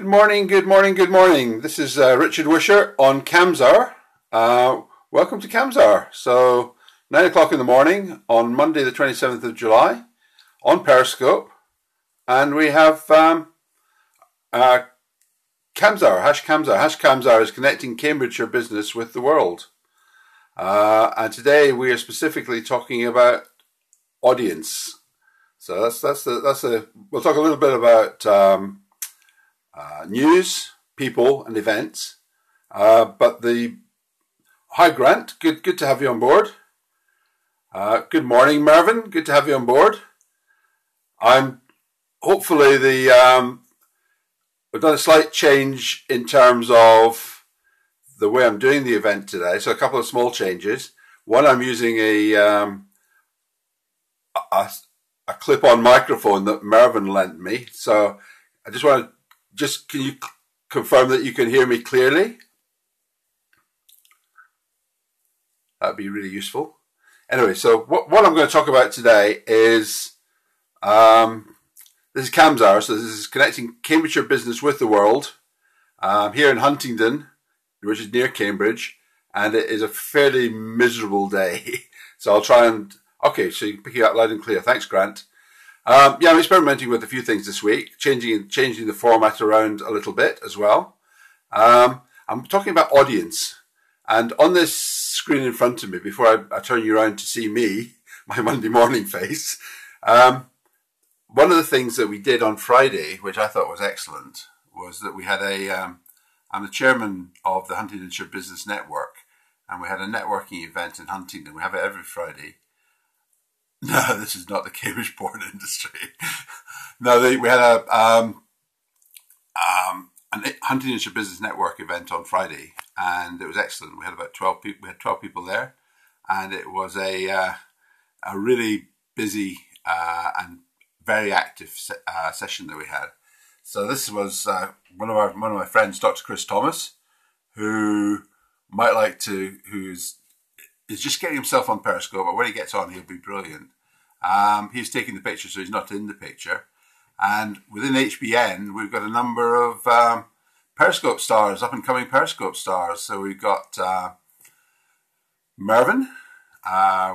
Good morning, good morning, good morning. This is Richard Wisher on Cams Hour. Welcome to Cams Hour. So, 9 o'clock in the morning on Monday the 27th of July on Periscope. And we have Cams Hour, Hash Cams Hour. Hash Cams Hour is connecting Cambridgeshire Business with the world. And today we are specifically talking about audience. So we'll talk a little bit about news, people, and events. Hi Grant, good to have you on board. Good morning, Mervyn. Good to have you on board. Hopefully we've done a slight change in terms of the way I'm doing the event today. So a couple of small changes. One, I'm using a clip-on microphone that Mervyn lent me. So I just want to can you confirm that you can hear me clearly? That'd be really useful. Anyway, so what I'm going to talk about today is this is Cams Hour. So this is connecting Cambridgeshire Business with the world here in Huntingdon, which is near Cambridge, and it is a fairly miserable day. So I'll try and so you can pick it up loud and clear. Thanks, Grant. I'm experimenting with a few things this week, changing the format around a little bit as well. I'm talking about audience, and on this screen in front of me, before I turn you around to see me, my Monday morning face, one of the things that we did on Friday, which I thought was excellent, was that we had I'm the chairman of the Huntingdonshire Business Network, and we had a networking event in Huntingdon. We have it every Friday. No, this is not the Cambridge porn industry. No, we had a Huntingdonshire Business Network event on Friday, and it was excellent. We had about 12 people. We had 12 people there, and it was a really busy and very active session that we had. So this was one of my friends, Dr. Chris Thomas, who's just getting himself on Periscope, but when he gets on, he'll be brilliant. He's taking the picture, so he's not in the picture. And within HBN, we've got a number of Periscope stars, up-and-coming Periscope stars. So we've got Mervyn.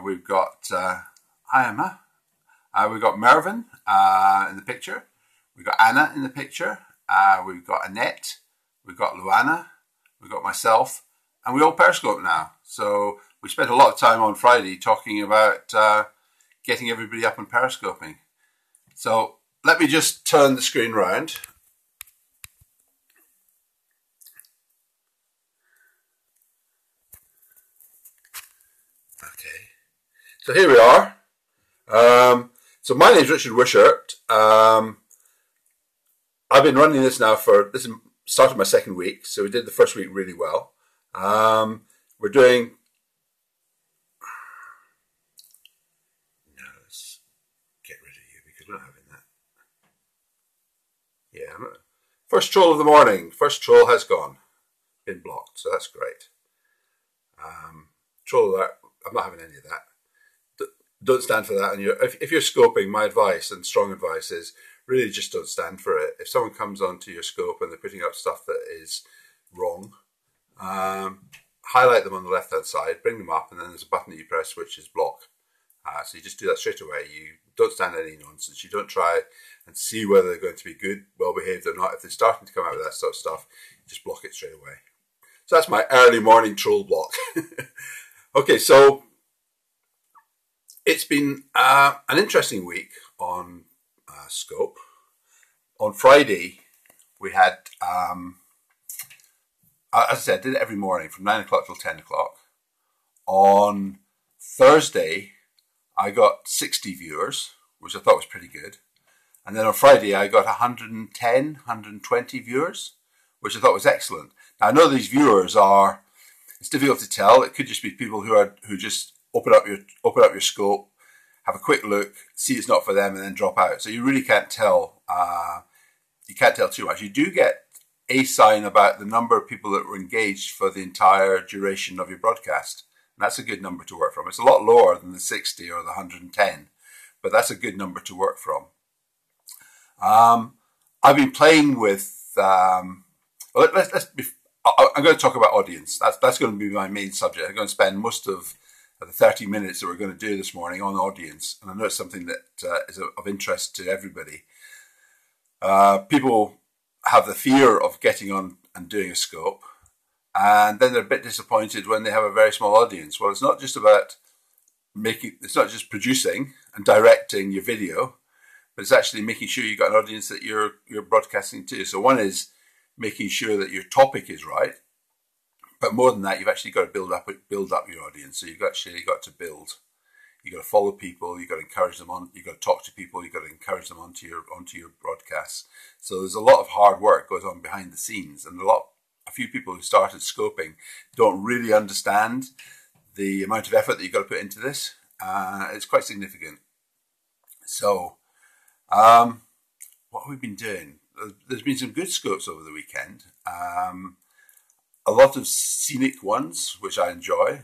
We've got hi, Emma. We've got Mervyn in the picture. We've got Anna in the picture. We've got Annette. We've got Luana. We've got myself. And we all Periscope now. So we spent a lot of time on Friday talking about getting everybody up and Periscoping. So let me just turn the screen round. Okay. So here we are. So my name is Richard Wishart. I've been running this now started my second week. So we did the first week really well. We're doing. No, let's get rid of you because we're not having that. Yeah, first troll of the morning. First troll has been blocked, so that's great. Troll that. I'm not having any of that. Don't stand for that. And if you're scoping, my advice and strong advice is really just don't stand for it. If someone comes onto your scope and they're putting up stuff that is wrong, highlight them on the left hand side, bring them up, and then there's a button that you press which is block. So you just do that straight away. You don't stand any nonsense. You don't try and see whether they're going to be good, well behaved or not. If they're starting to come out with that sort of stuff, just block it straight away. So that's my early morning troll block. Okay, so it's been an interesting week on Scope. On Friday, we had as I said, I did it every morning from 9 o'clock till 10 o'clock. On Thursday, I got 60 viewers, which I thought was pretty good. And then on Friday, I got 120 viewers, which I thought was excellent. Now, I know these viewers it's difficult to tell. It could just be people who just open up your scope, have a quick look, see it's not for them, and then drop out. So you really can't tell. You can't tell too much. You do get a sign about the number of people that were engaged for the entire duration of your broadcast. And that's a good number to work from. It's a lot lower than the 60 or the 110, but that's a good number to work from. I've been playing with I'm going to talk about audience. That's going to be my main subject. I'm going to spend most of the 30 minutes that we're going to do this morning on audience. And I know it's something that is of interest to everybody. People have the fear of getting on and doing a scope, and then they're a bit disappointed when they have a very small audience. Well, it's not just about it's not just producing and directing your video, but it's actually making sure you've got an audience that you're broadcasting to. So one is making sure that your topic is right, but more than that, you've actually got to build up your audience. So you've actually got to build. You've got to follow people. You've got to encourage them on. You've got to talk to people. You've got to encourage them onto your broadcasts. So there's a lot of hard work goes on behind the scenes, and a few people who started scoping don't really understand the amount of effort that you've got to put into this. It's quite significant. So, what have we been doing? There's been some good scopes over the weekend. A lot of scenic ones, which I enjoy.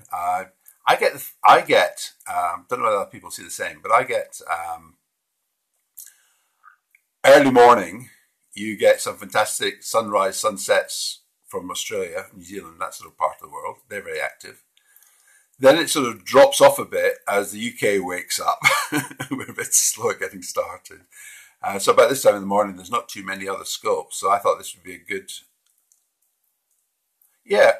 I get, don't know whether other people see the same, but I get, early morning, you get some fantastic sunrise, sunsets from Australia, New Zealand, that sort of part of the world. They're very active. Then it sort of drops off a bit as the UK wakes up. We're a bit slow at getting started. So about this time in the morning, there's not too many other scopes. So I thought this would be a good, yeah.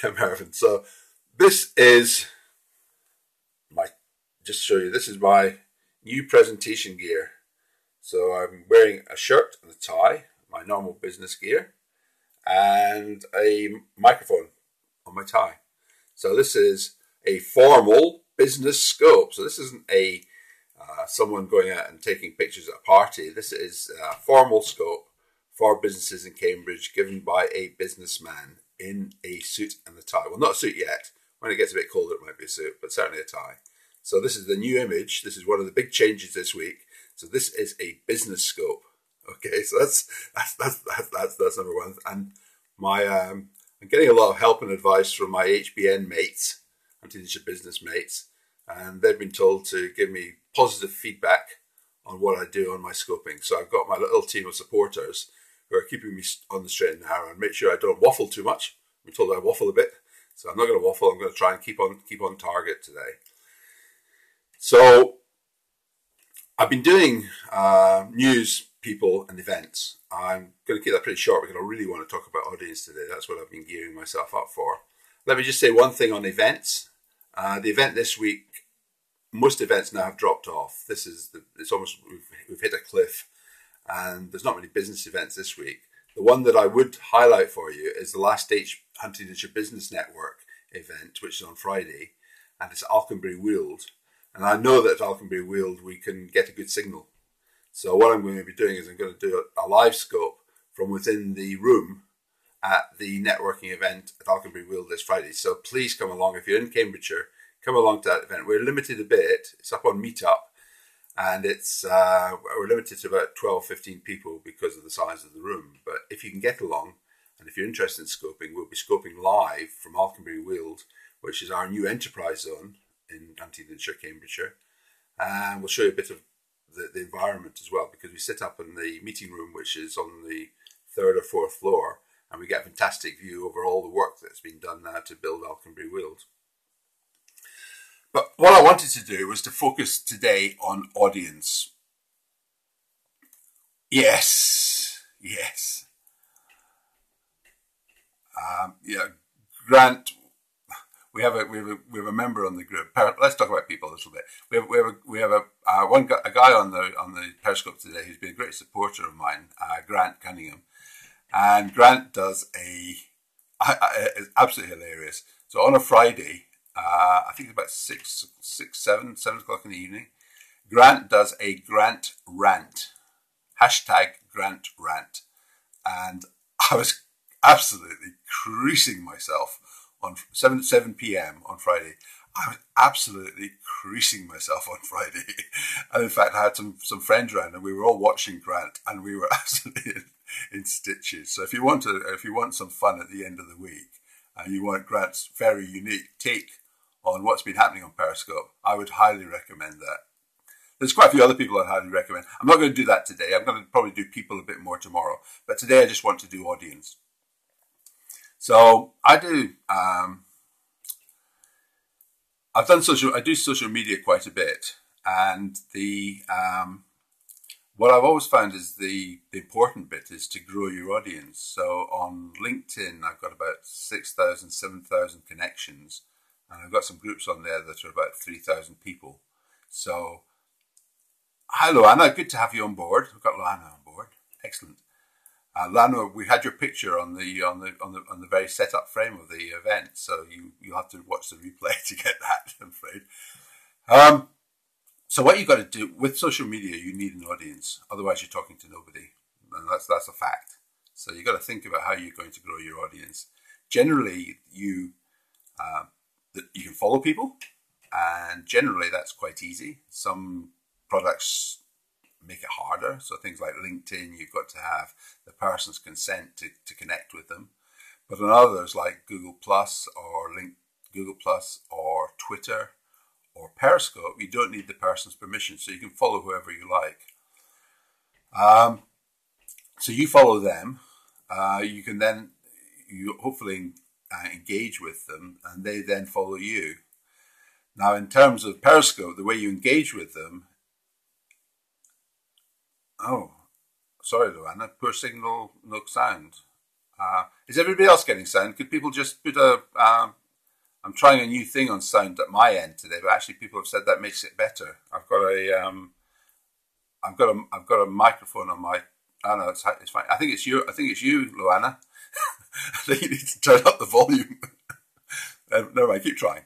Yeah, Mervyn. So this is just show you, this is my new presentation gear. So I'm wearing a shirt and a tie, my normal business gear, and a microphone on my tie. So this is a formal business scope. So this isn't a someone going out and taking pictures at a party. This is a formal scope for businesses in Cambridge given by a businessman in a suit and a tie. Well, not a suit yet. When it gets a bit colder, it might be a suit, but certainly a tie. So this is the new image. This is one of the big changes this week. So this is a business scope. Okay, so that's number one. And I'm getting a lot of help and advice from my HBN mates, Cambridgeshire Business mates, and they've been told to give me positive feedback on what I do on my scoping. So I've got my little team of supporters who are keeping me on the straight and narrow and make sure I don't waffle too much. I'm told I waffle a bit, so I'm not going to waffle. I'm going to try and keep on target today. So I've been doing news, people, and events. I'm going to keep that pretty short because I really want to talk about audience today. That's what I've been gearing myself up for. Let me just say one thing on events. The event this week, most events now have dropped off. It's almost, we've hit a cliff, and there's not many business events this week. The one that I would highlight for you is the last stage Cambridgeshire Business Network event, which is on Friday, and it's Alconbury Weald. And I know that at Alconbury Weald we can get a good signal. So what I'm going to be doing is I'm going to do a live scope from within the room at the networking event at Alconbury Weald this Friday. So please come along. If you're in Cambridgeshire, come along to that event. We're limited a bit. It's up on Meetup, and we're limited to about 12, 15 people because of the size of the room. But if you can get along, and if you're interested in scoping, we'll be scoping live from Alconbury Weald, which is our new enterprise zone in Cambridgeshire, Cambridgeshire. And we'll show you a bit of the environment as well, because we sit up in the meeting room, which is on the 3rd or 4th floor, and we get a fantastic view over all the work that's been done now to build Alconbury Weald. But what I wanted to do was to focus today on audience. Yes. Grant. We have a member on the group. Let's talk about people a little bit. We have a guy on the Periscope today who's been a great supporter of mine, Grant Cunningham, and Grant does it's absolutely hilarious. So on a Friday, I think it's about 7 o'clock in the evening, Grant does a Grant rant, #Grant rant, and I was absolutely creasing myself on 7 p.m. on Friday. I was absolutely creasing myself on Friday. And in fact, I had some friends around and we were all watching Grant and we were absolutely in stitches. So if you want some fun at the end of the week and you want Grant's very unique take on what's been happening on Periscope, I would highly recommend that. There's quite a few other people I'd highly recommend. I'm not going to do that today. I'm going to probably do people a bit more tomorrow. But today I just want to do audience. So I do. I do social media quite a bit, and what I've always found is the important bit is to grow your audience. So on LinkedIn, I've got about 6,000, 7,000 connections, and I've got some groups on there that are about 3,000 people. So, hi Luana, good to have you on board. We've got Luana on board. Excellent. Lana, we had your picture on the very setup frame of the event, so you have to watch the replay to get that, I'm afraid. So what you've got to do with social media, you need an audience. Otherwise, you're talking to nobody, and that's a fact. So you've got to think about how you're going to grow your audience. Generally, you can follow people, and generally that's quite easy. Some products make it harder. So things like LinkedIn, you've got to have the person's consent to connect with them. But on others like Google Plus or Twitter or Periscope, you don't need the person's permission. So you can follow whoever you like. So you follow them. You can then hopefully engage with them, and they then follow you. Now, in terms of Periscope, the way you engage with them. Oh, sorry, Luana. Poor signal, no sound. Is everybody else getting sound? Could people just put I'm trying a new thing on sound at my end today, but actually people have said that makes it better. I've got a microphone on my. Oh no, it's fine. I think it's you, Luana. I think you need to turn up the volume. Never mind. Keep trying.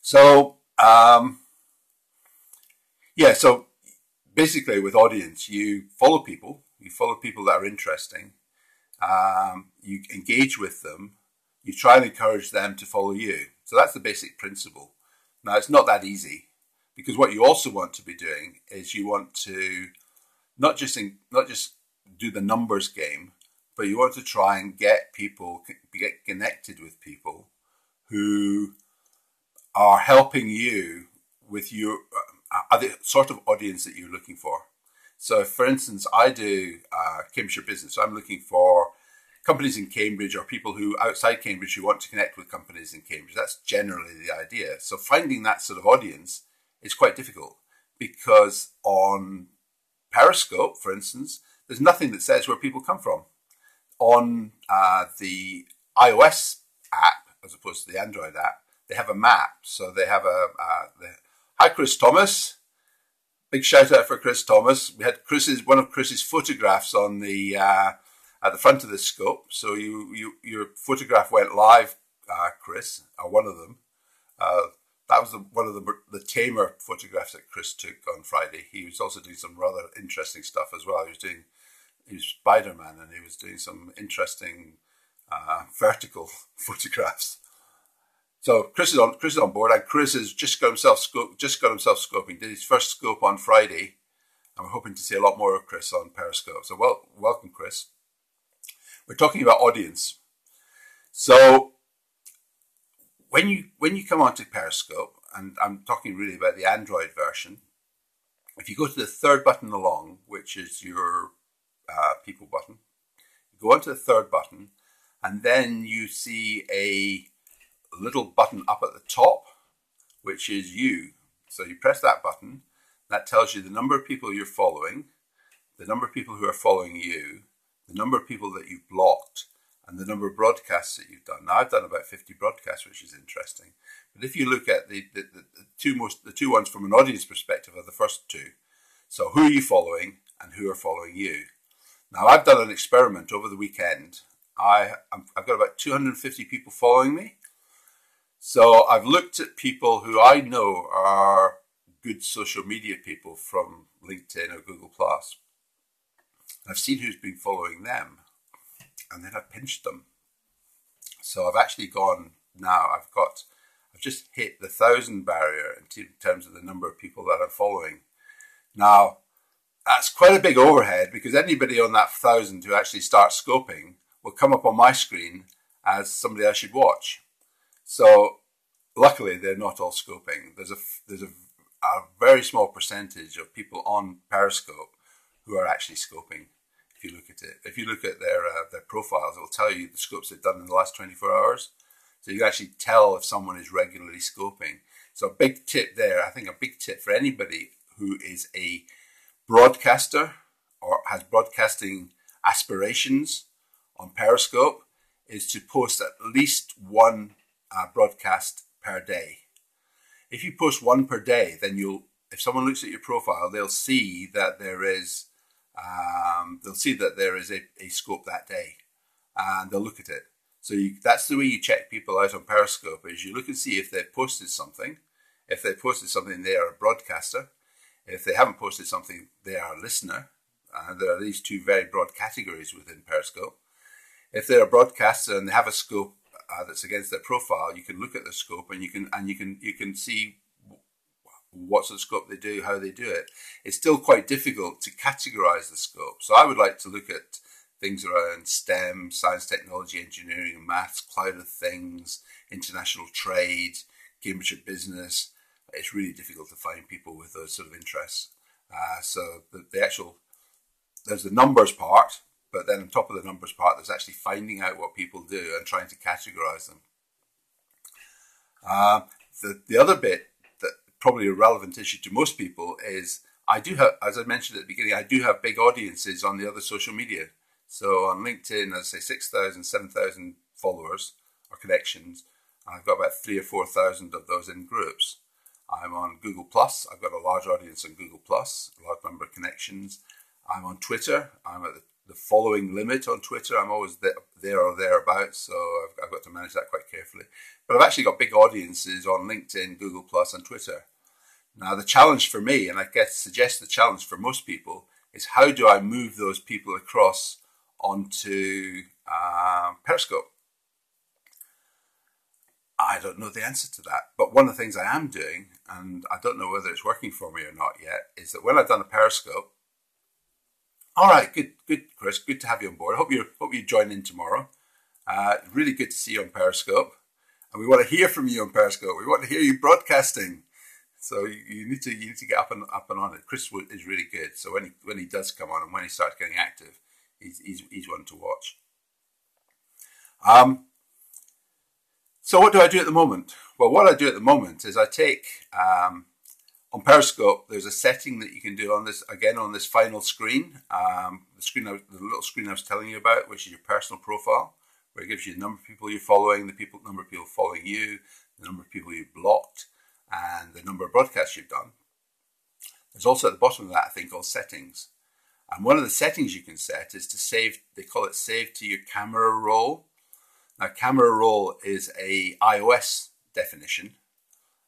So So basically, with audience, you follow people. You follow people that are interesting. You engage with them. You try and encourage them to follow you. So that's the basic principle. Now, it's not that easy, because what you also want to be doing is you want to not just do the numbers game, but you want to try and get connected with people who are helping you with your the sort of audience that you're looking for. So, for instance, I do Cambridgeshire Business. So I'm looking for companies in Cambridge or people who outside Cambridge who want to connect with companies in Cambridge. That's generally the idea. So finding that sort of audience is quite difficult, because on Periscope, for instance, there's nothing that says where people come from. On the iOS app, as opposed to the Android app, they have a map. So they have hi, Chris Thomas. Big shout out for Chris Thomas. We had one of Chris's photographs on the at the front of the scope. So your photograph went live, Chris, or one of them. That was one of the tamer photographs that Chris took on Friday. He was also doing some rather interesting stuff as well. He was Spider-Man, and he was doing some interesting vertical photographs. So Chris is on board, and Chris has just got himself scoping. Did his first scope on Friday, and we're hoping to see a lot more of Chris on Periscope. So welcome, Chris. We're talking about audience. So when you come onto Periscope, and I'm talking really about the Android version, if you go to the third button along, which is your people button, you go onto the third button, and then you see a little button up at the top, which is you. So you press that button. That tells you the number of people you're following, the number of people who are following you, the number of people that you've blocked, and the number of broadcasts that you've done. Now, I've done about 50 broadcasts, which is interesting. But if you look at the two ones from an audience perspective are the first two. So who are you following and who are following you? Now, I've done an experiment over the weekend. I've got about 250 people following me. So I've looked at people who I know are good social media people from LinkedIn or Google Plus. I've seen who's been following them, and then I've pinched them. So I've actually gone now. I've just hit the 1,000 barrier in terms of the number of people that I'm following. Now, that's quite a big overhead, because anybody on that 1,000 who actually starts scoping will come up on my screen as somebody I should watch. So luckily, they're not all scoping. There's a very small percentage of people on Periscope who are actually scoping. If you look at it, if you look at their profiles, it will tell you the scopes they've done in the last 24 hours. So you can actually tell if someone is regularly scoping. So a big tip there, I think a big tip for anybody who is a broadcaster or has broadcasting aspirations on Periscope is to post at least one broadcast per day. If you post one per day, then if someone looks at your profile, they'll see that there is a scope that day, and they'll look at it. So that's the way you check people out on Periscope, is you look and see if they've posted something. If they've posted something, they are a broadcaster. If they haven't posted something, they are a listener. There are these two very broad categories within Periscope. If they're a broadcaster and they have a scope that's against their profile, you can look at the scope and you can see what sort of scope they do, how they do it. It's still quite difficult to categorize the scope. So I would like to look at things around STEM, science, technology, engineering and maths, cloud of things, international trade, Cambridgeshire Business. It's really difficult to find people with those sort of interests. So there's the numbers part, but then on top of the numbers part, there's actually finding out what people do and trying to categorize them. The other bit that probably a relevant issue to most people is I do have, as I mentioned at the beginning, I do have big audiences on the other social media. So on LinkedIn, as I say, 6,000, 7,000 followers or connections. I've got about 3,000 or 4,000 of those in groups. I'm on Google+. I've got a large audience on Google+, a large number of connections. I'm on Twitter. I'm at the following limit on Twitter. I'm always there or thereabouts, so I've got to manage that quite carefully. But I've actually got big audiences on LinkedIn, Google+, and Twitter. Now, the challenge for me, and I suggest the challenge for most people, is how do I move those people across onto Periscope? I don't know the answer to that. But one of the things I am doing, and I don't know whether it's working for me or not yet, is that when I've done a Periscope, all right, good, Chris, good to have you on board. I hope you join in tomorrow. Really good to see you on Periscope. And we want to hear from you on Periscope. We want to hear you broadcasting. So you need to get up and on it. Chris is really good. So when he does come on and when he starts getting active, he's one to watch. So what do I do at the moment? Well, what I do at the moment is I take, on Periscope, there's a setting that you can do on this final screen, the little screen I was telling you about, which is your personal profile, where it gives you the number of people you're following, the number of people following you, the number of people you've blocked, and the number of broadcasts you've done. There's also at the bottom of that a thing called settings. And one of the settings you can set is to save, they call it save to your camera roll. Now, camera roll is a iOS definition.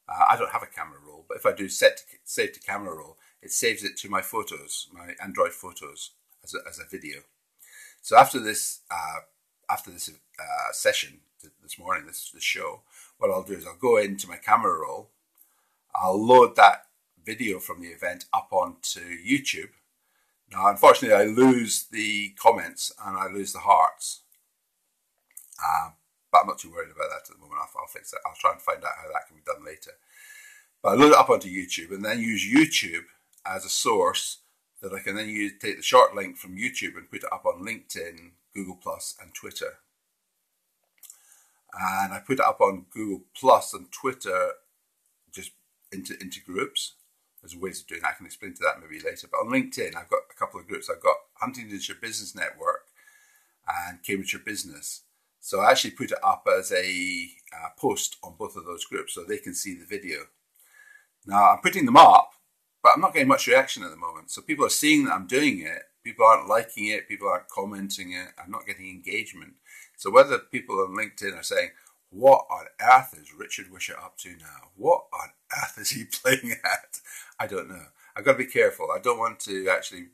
I don't have a camera roll, but if I do save to camera roll, it saves it to my photos, my Android photos, as a video. So after this session this morning, this show, what I'll do is I'll go into my camera roll. I'll load that video from the event up onto YouTube. Now, unfortunately, I lose the comments and I lose the hearts. But I'm not too worried about that at the moment. I'll fix that. I'll try and find out how that can be done later. But I load it up onto YouTube and then use YouTube as a source that I can then take the short link from YouTube and put it up on LinkedIn, Google+, and Twitter. And I put it up on Google+ and Twitter just into groups. There's ways of doing that. I can explain to that maybe later. But on LinkedIn, I've got a couple of groups. I've got Huntingdonshire Business Network and Cambridgeshire Business. So I actually put it up as a post on both of those groups so they can see the video. Now, I'm putting them up, but I'm not getting much reaction at the moment. So people are seeing that I'm doing it. People aren't liking it. People aren't commenting it. I'm not getting engagement. So whether people on LinkedIn are saying, what on earth is Richard Wishart up to now? What on earth is he playing at? I don't know. I've got to be careful. I don't want to actually...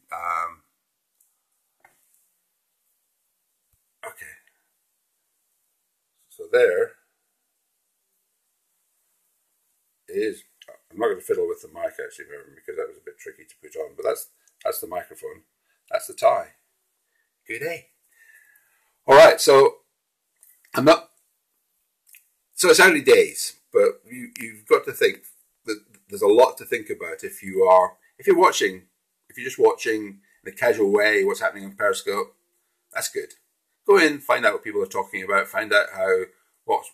Okay. So there is... I'm not going to fiddle with the mic actually, because that was a bit tricky to put on. But that's the microphone. That's the tie. Good day. All right. So I'm not... So it's early days, but you've got to think that there's a lot to think about if you're just watching in a casual way what's happening on Periscope. That's good. Go in, find out what people are talking about, find out what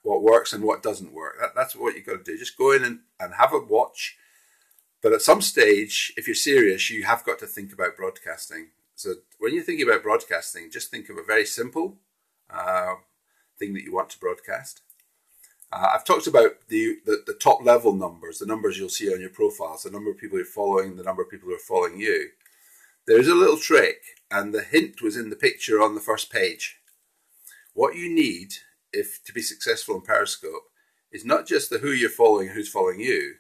works and what doesn't work. That's what you've got to do. Just go in and have a watch. But at some stage, if you're serious, you have got to think about broadcasting. So when you're thinking about broadcasting, just think of a very simple thing that you want to broadcast. I've talked about the top level numbers, the numbers you'll see on your profiles, the number of people you're following, the number of people who are following you. There's a little trick, and the hint was in the picture on the first page. What you need to be successful in Periscope is not just the who you're following and who's following you,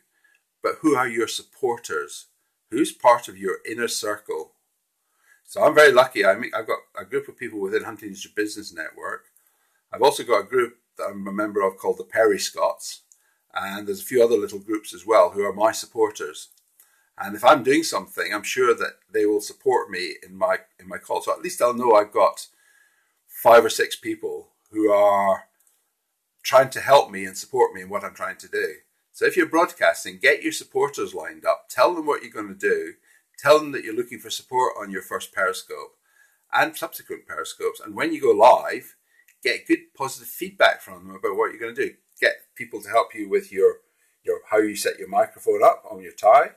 but who are your supporters? Who's part of your inner circle? So I'm very lucky. I've got a group of people within Cambridgeshire Business Network. I've also got a group that I'm a member of called the Perry Scots, and there's a few other little groups as well who are my supporters. And if I'm doing something, I'm sure that they will support me in my call. So at least I'll know I've got 5 or 6 people who are trying to help me and support me in what I'm trying to do. So if you're broadcasting, get your supporters lined up. Tell them what you're going to do. Tell them that you're looking for support on your first Periscope and subsequent Periscopes. And when you go live, get good positive feedback from them about what you're going to do. Get people to help you with your how you set your microphone up on your tie.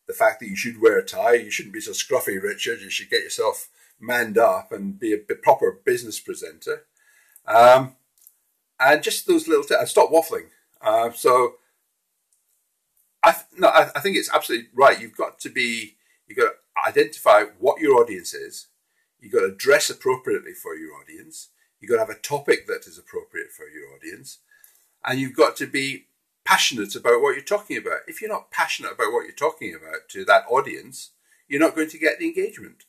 The fact that you should wear a tie. You shouldn't be so scruffy, Richard. You should get yourself manned up and be a proper business presenter. And just those little tips. Stop waffling. I think it's absolutely right. You've got to identify what your audience is. You've got to dress appropriately for your audience. You've got to have a topic that is appropriate for your audience. And you've got to be passionate about what you're talking about. If you're not passionate about what you're talking about to that audience, you're not going to get the engagement.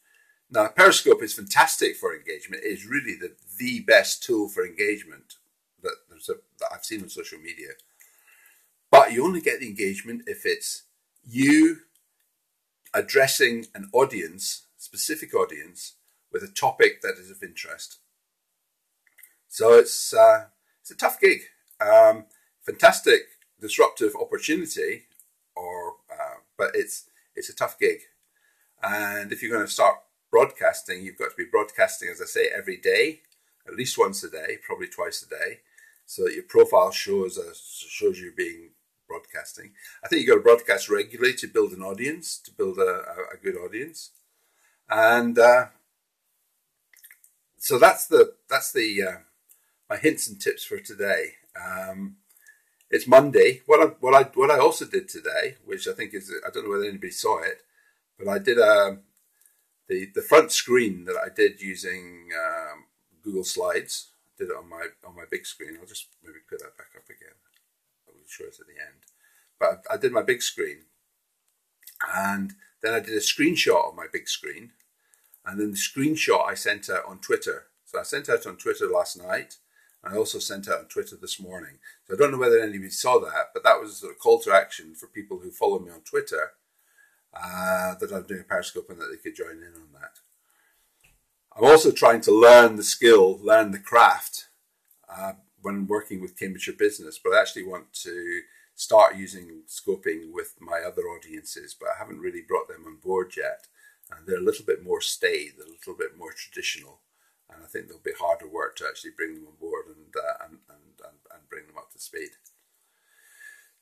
Now, Periscope is fantastic for engagement. It is really the best tool for engagement that I've seen on social media. But you only get the engagement if it's you addressing an audience, specific audience, with a topic that is of interest. So it's a tough gig. Fantastic disruptive opportunity, but it's a tough gig. And if you're going to start broadcasting, you've got to be broadcasting, as I say, every day, at least once a day, probably twice a day, so that your profile shows you being broadcasting. I think you've got to broadcast regularly to build an audience, to build a good audience. And so that's my hints and tips for today. It's Monday. What I also did today, which I think is, I don't know whether anybody saw it, but I did the front screen that I did using Google Slides. I did it on my big screen. I'll just maybe put that back up again. I will show it at the end. But I did my big screen, and then I did a screenshot of my big screen, and then the screenshot I sent out on Twitter. So I sent out on Twitter last night. I also sent out on Twitter this morning. So I don't know whether anybody saw that, but that was a call to action for people who follow me on Twitter, that I'm doing a Periscope and that they could join in on that. I'm also trying to learn the skill, learn the craft when working with Cambridgeshire Business, but I actually want to start using scoping with my other audiences, but I haven't really brought them on board yet. And they're a little bit more staid, they're a little bit more traditional. And I think there'll be harder work to actually bring them on board and bring them up to speed.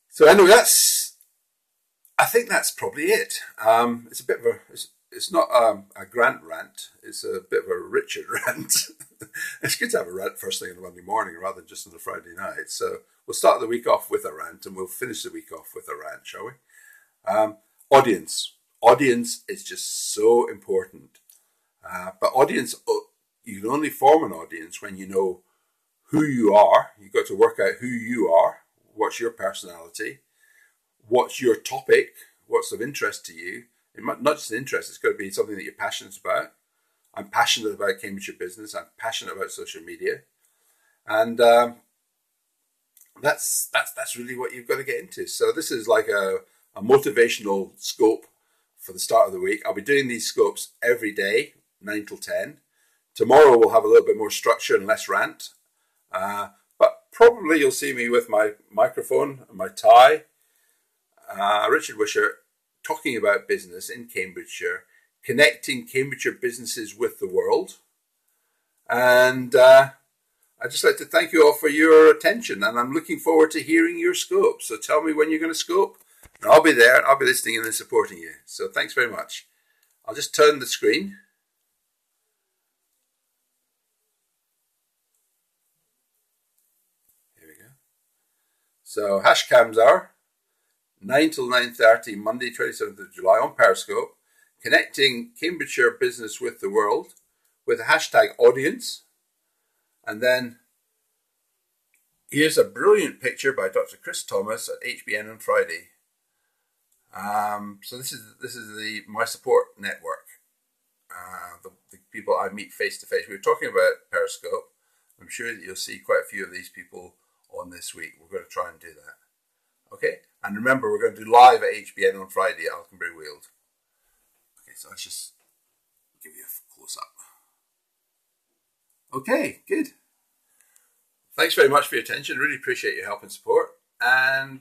So anyway, I think that's probably it. It's a bit of it's not a Grant rant. It's a bit of a Richard rant. It's good to have a rant first thing on a Monday morning rather than just on a Friday night. So we'll start the week off with a rant and we'll finish the week off with a rant, shall we? Audience. Audience is just so important. But audience, you can only form an audience when you know who you are. You've got to work out who you are, what's your personality, what's your topic, what's of interest to you. Not just interest, it's got to be something that you're passionate about. I'm passionate about Cambridgeshire Business. I'm passionate about social media. And that's really what you've got to get into. So this is like a motivational scope for the start of the week. I'll be doing these scopes every day, 9 till 10. Tomorrow we'll have a little bit more structure and less rant. But probably you'll see me with my microphone and my tie Richard Wisher, talking about business in Cambridgeshire, connecting Cambridgeshire businesses with the world. And I'd just like to thank you all for your attention, and I'm looking forward to hearing your scope. So tell me when you're going to scope, and I'll be there, I'll be listening and supporting you. So thanks very much. I'll just turn the screen. Here we go. So Hashcams are 9 till 9:30, Monday 27th of July on Periscope, connecting Cambridgeshire business with the world with a hashtag audience. And then here's a brilliant picture by Dr. Chris Thomas at HBN on Friday. So this is my support network, the people I meet face to face. We were talking about Periscope. I'm sure that you'll see quite a few of these people on this week. We're going to try and do that. Okay, and remember, we're going to do live at HBN on Friday at Alconbury Weald. Okay, so let's just give you a close up. Okay, good. Thanks very much for your attention. Really appreciate your help and support. And